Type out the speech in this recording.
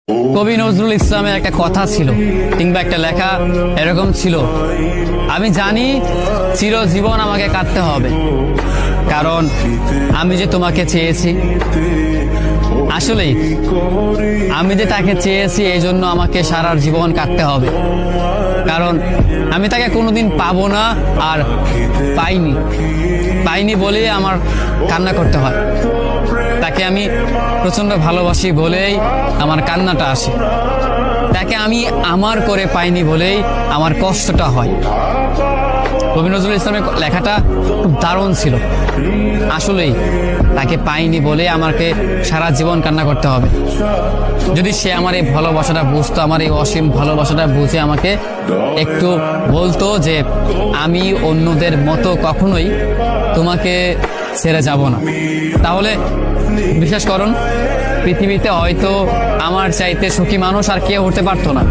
কবি নজরুল ইসলামের একটা কথা ছিল কিংবা একটা লেখা এরকম ছিল, আমি জানি চিরজীবন আমাকে কাঁদতে হবে, কারণ আমি যে তোমাকে চেয়েছি। আসলেই আমি যে তাকে চেয়েছি এই জন্য আমাকে সারা জীবন কাঁদতে হবে, কারণ আমি তাকে কোনোদিন পাবো না, আর পাইনি বলেই আমার কান্না করতে হয়। তাকে আমি প্রচন্ড ভালোবাসি বলেই আমার কান্নাটা আসে, তাকে আমি আমার করে পাইনি বলেই আমার কষ্টটা হয়। কবি নজরুল ইসলামের লেখাটা খুব দারুণ ছিল। আসলেই তাকে পাইনি বলে আমাকে সারা জীবন কান্না করতে হবে। যদি সে আমার এই ভালোবাসাটা বুঝতো, আমার এই অসীম ভালোবাসাটা বুঝে আমাকে একটু বলতো যে আমি অন্যদের মতো কখনোই তোমাকে ছেড়ে যাব না, তাহলে বিশ্বাস করুন পৃথিবীতে হয়তো আমার চাইতে সুখী মানুষ আর কেউ হতে পারতো না।